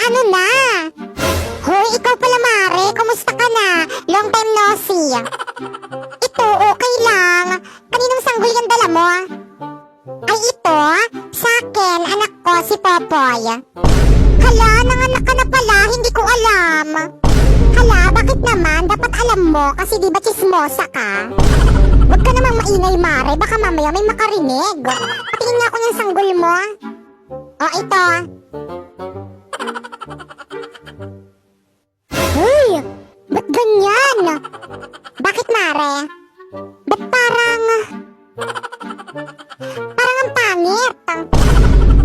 ano na? Hoy, ikaw pala, Mare. Kumusta ka na? Long time no see. Ito, okay lang. Kaninong sanggol yung dala mo? Ay, ito? Sa akin, anak ko, si Popoy. Hala, nanganak ka na pala. Hindi ko alam. Hala, bakit naman? Dapat alam mo kasi di ba chismosa ka? Huwag ka namang maingay, Mare. Baka mamaya may makarinig. Patingin nga ako ng sanggol mo. O, ito. Hoy! Ba't ganyan? Bakit, Mare? Ba't parang ang pangit?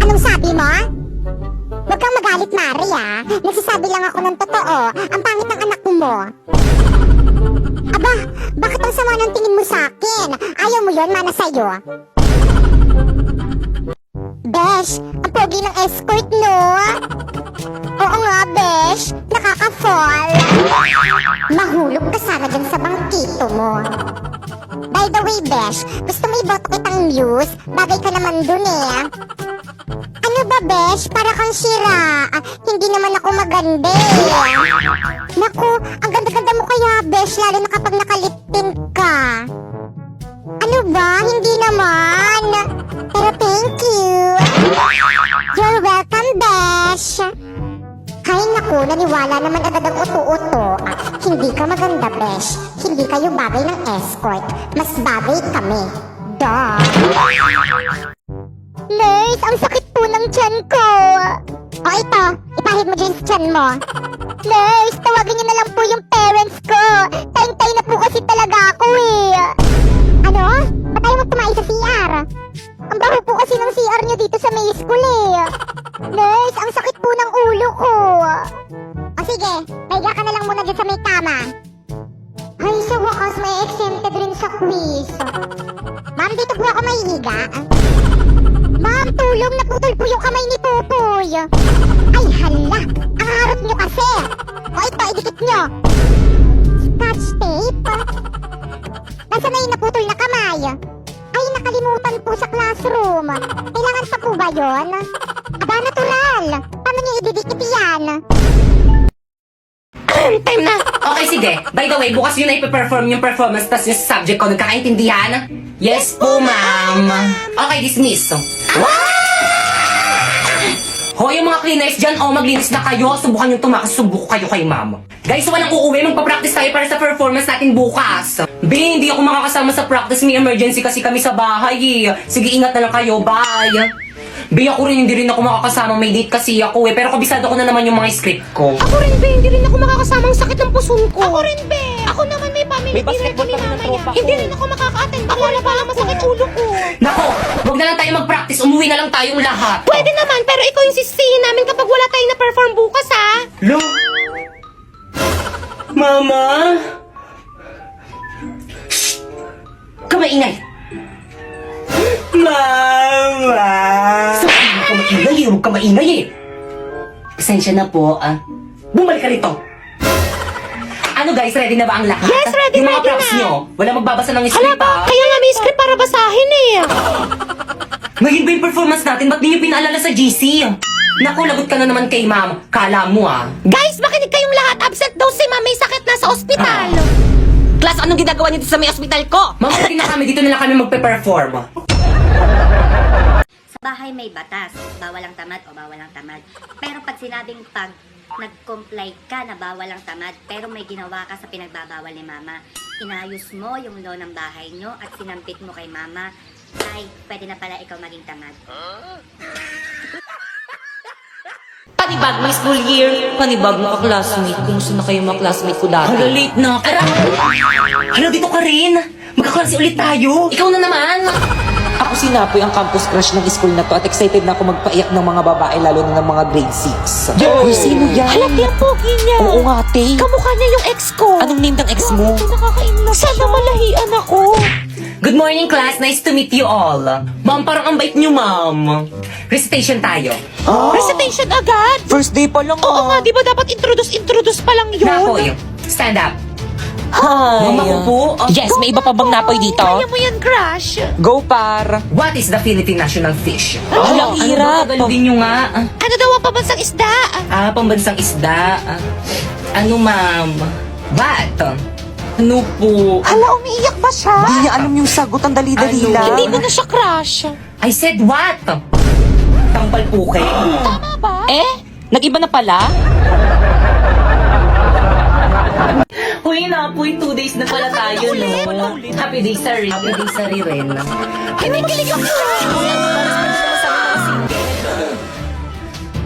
Anong sabi mo? Huwag kang magalit, Mare, ah. Nagsasabi lang ako ng totoo. Ang pangit ng anak mo. Aba, bakit ang sama ng tingin mo sa akin? Ayaw mo yun, mana sa'yo. Besh, ang pogi ng escort, no? Oo nga, Besh. Nakaka-fall. Mahulog ka sana dyan sa bangkito mo. By the way, Besh, gusto mo iboto kitang muse? Bagay ka naman dun eh. Ano ba, Besh? Para kang sira. Hindi naman ako maganda eh. Naku, ang ganda-ganda mo kaya, Besh, lalo na kapag nakalipin ka. Ano ba? Hindi naman. Pero thank you. You're welcome, Besh. Hay naku, naniwala naman agad ang uto-uto. Hindi ka maganda, Besh. Hindi kayo bagay ng escort. Mas bagay kami. Duh. Nurse, ang sakit po ng tiyan ko. O ito, ipahid mo dyan sa tiyan mo. Nurse, tawagin niyo na lang po yung parents ko. Tayong-tay na po kasi talaga ako eh. Ano? Ba't ayaw mo tumayo sa CR? Ang baho po kasi ng CR niyo dito sa may school eh. Nurse, ang sakit po ng ulo ko. O sige, pahiga ka na lang muna dyan sa may kama. Ay, sa wakas may exempted rin sa quiz. Ma'am, dito po ako mahihiga. Ma'am, tulong, naputol po yung kamay ni Popoy. Ay, hala, ang harap nyo kasi. O ito, idikit nyo. Scotch tape. Nasaan na yung naputol na kamay? Ay, nakalimutan po sa classroom. Kailangan pa po ba yun? Aba, natural. Paano nyo ididikit yan? Time na! Okay, sige. By the way, bukas yun na ipaperform yung performance tas yung subject ko. Nagkakaintindihan? Yes po, ma'am. Okay, dismiss. Hoy, yung mga cleaners dyan, maglinis na kayo. Subukan yung tumakasubok kayo kay ma'am. Guys, walang uuwi. Magpa-practice tayo para sa performance natin bukas. B, hindi ako makakasama sa practice. May emergency kasi kami sa bahay eh. Sige, ingat na lang kayo. Bye! B, ako rin, hindi rin ako makakasama. May date kasi ako eh. Pero kabisado ko na naman yung mga script ko. Ako rin, be. Hindi rin ako makakasama. Ang sakit ng puson ko. Ako rin, be. Ako naman may family May basketball dinner kami ng kami tropa mamaya. ko. Hindi rin ako makaka-attend. Ako na pala masakit ulo ko. Nako, wag na lang tayo mag-practice. Umuwi na lang tayong lahat. Pwede naman, pero ikaw yung sisihin namin kapag wala tayong na-perform bukas, ha? Lo? Mama? Shh! Kamaingay! Mama! Huwag ka maingay eh, huwag ka maingay eh! Pasensya na po, Bumalik ka rito! Ano guys, ready na ba ang lahat? Yes, ready, yung mga ready props na. nyo, wala magbabasa ng Hala script ba? Kaya nga may script para basahin eh. Ngayon ba yung performance natin? Ba't di nyo pinaalala sa GC? Naku, lagot ka na naman kay ma'am. Kala mo Guys, makinig kayong lahat. Absent daw si ma'am. May sakit na sa ospital. Class, anong ginagawa niyo dito sa may ospital ko? Ma'am, okay na kami. Dito na lang kami magpe-perform. Sa bahay may batas, bawal ang tamad o bawal ang tamad. Pero pag sinabing pag nag-comply ka na bawal ang tamad, pero may ginawa ka sa pinagbabawal ni mama, inayos mo yung law ng bahay nyo at sinampit mo kay mama, ay pwede na pala ikaw maging tamad. Panibagong school year, panibagong ka-classmate. Kumusta na kayo mga classmate ko dati? Hala, late na. Hala, dito ka rin. Magkaklase ulit tayo. Ikaw na naman. Ako si Napoy, ang campus crush ng school na to at excited na ako magpaiyak ng mga babae, lalo na ng mga grade 6. Yo! Uy, sino yan? Halati ang pogi niya. Oo nga, te. Kamukha niya yung ex ko. Anong name ng ex mo? Nakakainlove Sana malahian ako. Good morning, class. Nice to meet you all. Ma'am, parang ang bait niyo, ma'am. Recitation tayo. Recitation agad. First day pa lang Oo nga, di ba dapat introduce pa lang yun? Napoy, stand up. Hi. Mama ko po. Yes, may iba pa bang napoy dito? Kaya mo yan, crush. Go, par. What is the Philippine national fish? Ang hirap. Ano ba din nyo nga? Ano daw ang pabansang isda? Pambansang isda. Ano, ma'am? What? Ano po? Hala, umiiyak ba siya? Hindi niya alam yung sagot. Ang dali-dali Ano? lang. Hindi mo na siya crush. I said what? Tampal po kayo. Tama ba? Nag-iba na pala? Huy na po, 2 days na pala tayo, no? Happy day, sorry. Happy day, sorry rin. Kinikilig ako.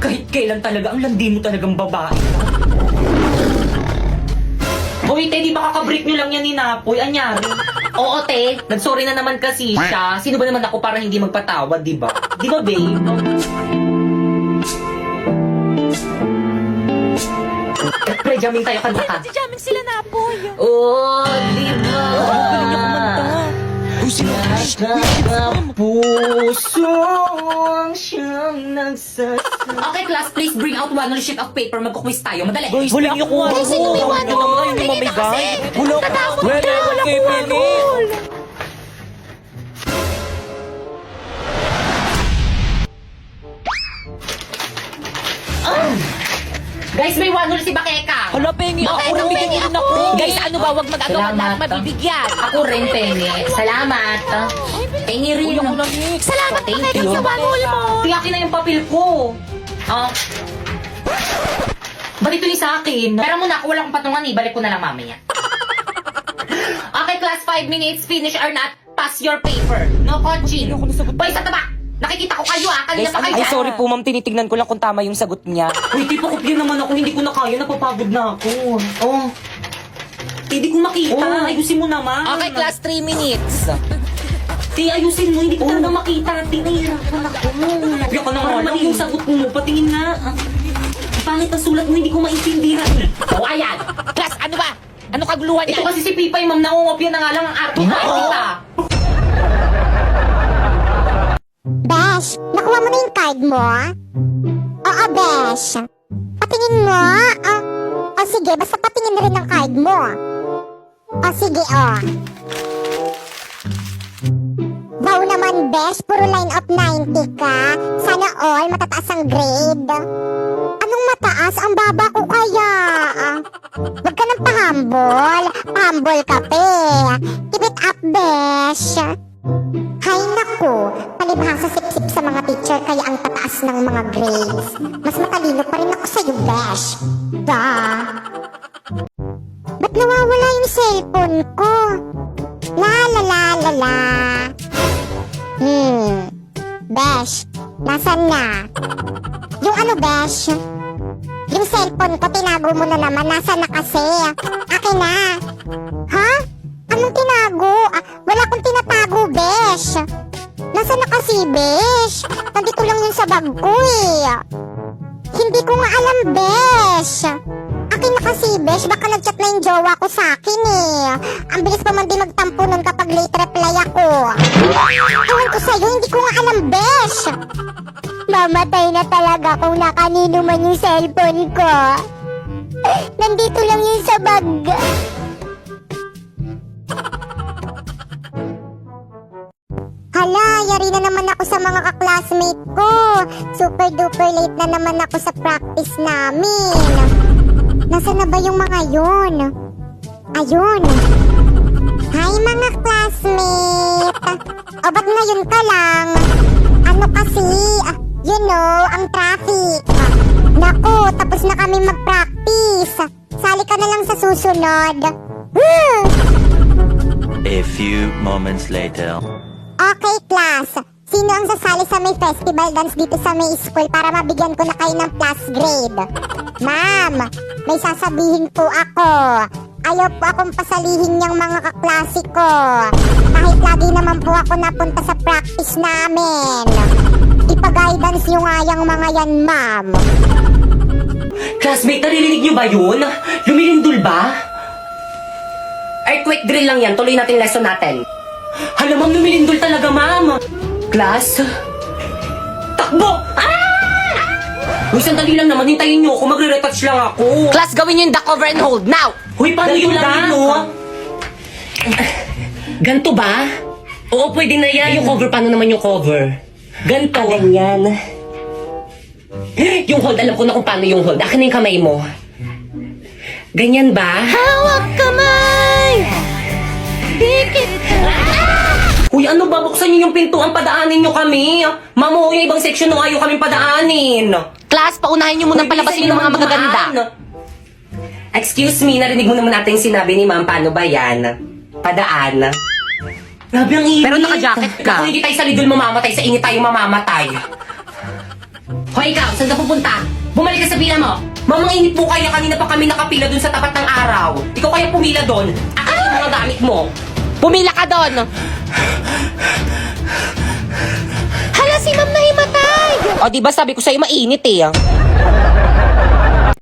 Kahit kailan talaga, ang landi mo talagang babae. Hoy, te, di ba kakabreak nyo lang yan ni Napoy? Anyari? Oo, te. Nagsorry na naman kasi siya. Sino ba naman ako para hindi magpatawad, di ba? Di ba, babe? Pre-jamming tayo kanaka. Jamming sila na po. Oh, di ba? Galing niya kumanta. Puso ang siyang Okay, class, please bring out 1 sheet of paper. Magkukwis tayo. Madali. Wala niyo kung Guys, sino may one? Hindi mamigay. Wala Natakot Wala ka. Wala kay ko Penny. Guys, may 1 si Bakeka. Hala, Penny. Ako Bakit nabigyan Penny niyo rin ako? ako. Guys, ano ba? Huwag mag-agawan Salamat. lahat mabibigyan. Ako rin, Penny. Salamat. Penny rin. Uy, ako na mix. Salamat Thank pa kayo you. sa one-hole mo. Tiyakin na yung papel ko. Ba't ito yung sa akin? Pero muna, ako wala akong patungan eh. Balik ko na lang mamaya. Okay, class, 5 minutes. Finish or not, pass your paper. No coaching. Boy, sa taba! Nakikita ko kayo Kanina Guys, pa kayo ay, sorry po, ma'am. Tinitignan ko lang kung tama yung sagot niya. Uy, di pa kopya naman ako. Hindi ko na kaya. Napapagod na ako. Oh. Hindi ko makita. Oh. Ayusin mo naman. Okay, class, 3 minutes. Ti, ayusin mo. Hindi ko talaga makita. Ti, nahihirapan ako. Kopya ka na nga lang. Yung sagot mo. Patingin nga. Pangit ang sulat mo. Hindi ko maintindihan. Oh, ayan. Class, ano ba? Ano kaguluhan Ito yan? kasi si Pipay, ma'am. Nangungopya na nga lang ang arte. Kita. Besh, nakuha mo na yung card mo? Oo, Besh. Patingin mo? Sige, basta patingin na rin ang card mo. Sige, Wow naman, Besh, puro line of 90 ka. Sana all, matataas ang grade. Anong mataas? Ang baba ko kaya. Huwag ka nang pahambol. Pahambol ka, pe. Keep it up, Besh. Hay naku, palibhasa sip-sip sa mga teacher kaya ang tataas ng mga grades. Mas matalino pa rin ako sa'yo, Besh. Ba't nawawala yung cellphone ko? La la la la la. Besh, nasan na? Yung ano, Besh? Yung cellphone ko, tinago mo na naman. Nasaan na kasi? Akin na. Ha? Anong tinago? Wala akong tinatago, Besh. Nasaan na kasi, Besh? Nandito lang yun sa bag ko, Hindi ko nga alam, Besh. Akin na kasi, Besh. Baka nag-chat na yung jowa ko sa akin, Ang bilis pa man din magtampo nun kapag late reply ako. Ewan ko sa'yo, hindi ko nga alam, Besh. Mamatay na talaga kung nakanino man yung cellphone ko. Nandito lang yun sa bag. Hala, yari na naman ako sa mga kaklasmate ko. Super duper late na naman ako sa practice namin. Nasaan na ba yung mga yun? Ayun. Hi mga classmate. O ba't ngayon ka lang? Ano kasi, you know, ang traffic. Naku, tapos na kami mag-practice. Sali ka na lang sa susunod. Woo! A few moments later. Okay, class. Sino ang sasali sa may festival dance dito sa may school para mabigyan ko na kayo ng plus grade? Ma'am, may sasabihin po ako. Ayaw po akong pasalihin niyang mga kaklase ko. Kahit lagi naman po ako napunta sa practice namin. Ipa-guidance niyo nga yung mga yan, ma'am. Classmate, narinig niyo ba yun? Lumilindol ba? Earthquake drill lang yan. Tuloy natin lesson natin. Hala, ma'am, lumilindol talaga, ma'am. Class? Takbo! Uy, sandali lang naman. Hintayin niyo ako. Magre-retouch lang ako. Class, gawin niyo yung duck over and hold. Now! Huy, paano yung lang, no? Ganto ba? Oo, pwede na yan. Yung cover, paano naman yung cover? Ganto. Ganyan. Yung hold, alam ko na kung paano yung hold. Akin na yung kamay mo. Ganyan ba? Hawak kamay! Dikit ka! Uy, ano ba? Buksan niyo yung pintuan, padaanin niyo kami. Mamo, yung ibang section nung ayaw kami padaanin. Class, paunahin niyo munang palabasin yung mga magaganda. Excuse me, narinig mo naman natin yung sinabi ni ma'am, paano ba yan? Padaan. Grabe ang init. Pero naka-jacket ka. Kung hindi tayo sa lidol mamamatay, sa init tayo mamamatay. Hoy ikaw, saan ka pupunta? Bumalik ka sa pila mo. Mamang init po kaya, kanina pa kami nakapila dun sa tapat ng araw. Ikaw kaya pumila dun. Akin yung mga gamit mo. Pumila ka doon! Hala, si ma'am na himatay! O, di ba sabi ko sa'yo mainit eh.